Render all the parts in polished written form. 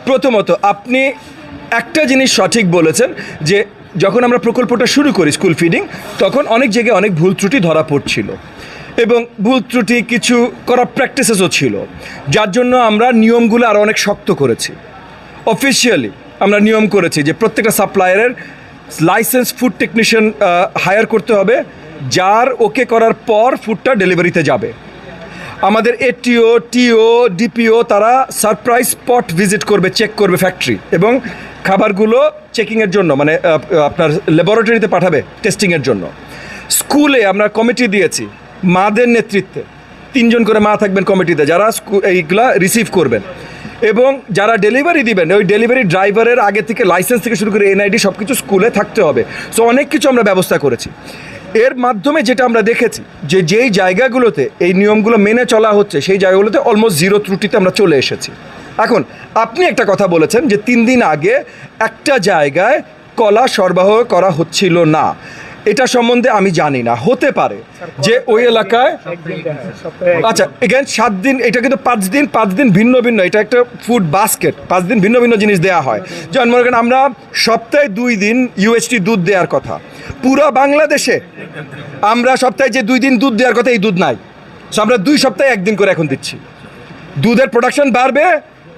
প্রথমত আপনি একটা জিনিস সঠিক বলেছেন যে যখন আমরা প্রকল্পটা শুরু করি স্কুল ফিডিং তখন অনেক জায়গায় অনেক ভুল ত্রুটি ধরা পড়ছিল এবং ভুল ত্রুটি কিছু করাপ্ট প্র্যাকটিসেসও ছিল, যার জন্য আমরা নিয়মগুলো আরও অনেক শক্ত করেছি। অফিসিয়ালি আমরা নিয়ম করেছি যে প্রত্যেকটা সাপ্লায়ারের লাইসেন্স ফুড টেকনিশিয়ান হায়ার করতে হবে, যার ওকে করার পর ফুডটা ডেলিভারিতে যাবে। আমাদের এটিও টিও ডিপিও তারা সারপ্রাইজ স্পট ভিজিট করবে, চেক করবে ফ্যাক্টরি এবং খাবারগুলো চেকিংয়ের জন্য মানে আপনার ল্যাবরেটরিতে পাঠাবে টেস্টিংয়ের জন্য। স্কুলে আমরা কমিটি দিয়েছি মাদের নেতৃত্বে, 3 জন করে মা থাকবেন কমিটিতে যারা এইগুলা রিসিভ করবেন এবং যারা ডেলিভারি দিবেন ওই ডেলিভারি ড্রাইভারের আগে থেকে লাইসেন্স থেকে শুরু করে এনআইডি সব কিছু স্কুলে থাকতে হবে। সো অনেক কিছু আমরা ব্যবস্থা করেছি। এর মাধ্যমে যেটা আমরা দেখেছি যে যেই জায়গাগুলোতে এই নিয়মগুলো মেনে চলা হচ্ছে সেই জায়গাগুলোতে অলমোস্ট জিরো ত্রুটিতে আমরা চলে এসেছি। এখন আপনি একটা কথা বলেছেন যে 3 দিন আগে একটা জায়গায় কলা সরবরাহ করা হচ্ছিল না, এটা সম্বন্ধে আমি জানি না। হতে পারে যে ওই এলাকায় আচ্ছা এগেন 7 দিন, এটা কিন্তু 5 দিন ভিন্ন ভিন্ন, এটা একটা ফুড বাস্কেট, 5 দিন ভিন্ন ভিন্ন জিনিস দেওয়া হয়। যেমন মনে করেন আমরা সপ্তাহে 2 দিন ইউএসটি দুধ দেওয়ার কথা, পুরো বাংলাদেশে আমরা সপ্তাহে যে 2 দিন দুধ দেওয়ার কথা এই দুধ নাই। সো আমরা 2 সপ্তাহে 1 দিন করে এখন দিচ্ছি। দুধের প্রোডাকশন বাড়বে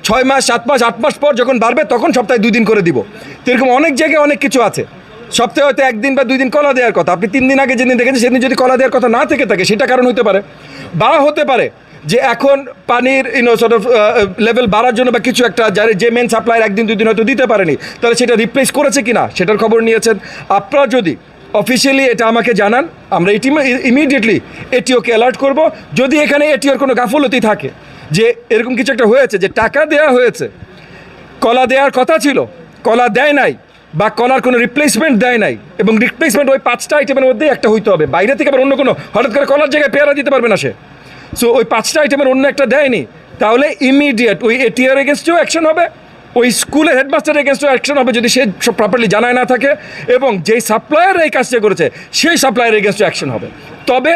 6 মাস 7 মাস 8 মাস পর যখন বাড়বে তখন সপ্তাহে 2 দিন করে দিব। তো এরকম অনেক জায়গায় অনেক কিছু আছে। সপ্তাহে হয়তো 1 দিন বা 2 দিন কলা দেওয়ার কথা, আপনি 3 দিন আগে যেদিন দেখেছেন সেদিন যদি কলা দেওয়ার কথা না থেকে থাকে সেটা কারণ হতে পারে। বা হতে পারে যে এখন পানির লেভেল বাড়ার জন্য বা কিছু একটা যে মেন সাপ্লাইয়ের 1 দিন 2 দিন হয়তো দিতে পারেনি, তাহলে সেটা রিপ্লেস করেছে কিনা সেটার খবর নিয়েছেন। আপনারা যদি অফিসিয়ালি এটা আমাকে জানান, আমরা ইমিডিয়েটলি এটিওকে অ্যালার্ট করব। যদি এখানে এটিওর কোনো গাফলতি থাকে যে এরকম কিছু একটা হয়েছে যে টাকা দেওয়া হয়েছে, কলা দেওয়ার কথা ছিল, কলা দেয় নাই বা কলার কোনো রিপ্লেসমেন্ট দেয় নাই এবং রিপ্লেসমেন্ট ওই 5টা আইটেমের মধ্যেই একটা হইতে হবে, বাইরে থেকে আবার অন্য কোনো হঠাৎ করে কলার জায়গায় পেয়ারা দিতে পারবে না সে। সো ওই 5টা আইটেমের অন্য একটা দেয়নি, তাহলে ইমিডিয়েট ওই এটিআর এগেনস্টেও অ্যাকশন হবে, ওই স্কুলের হেডমাস্টার এগেনস্টেও অ্যাকশন হবে যদি সে সব প্রপারলি জানায় না থাকে, এবং যেই সাপ্লায়ার এই কাজটা করেছে সেই সাপ্লায়ার এগেনস্টেও অ্যাকশন হবে। তবে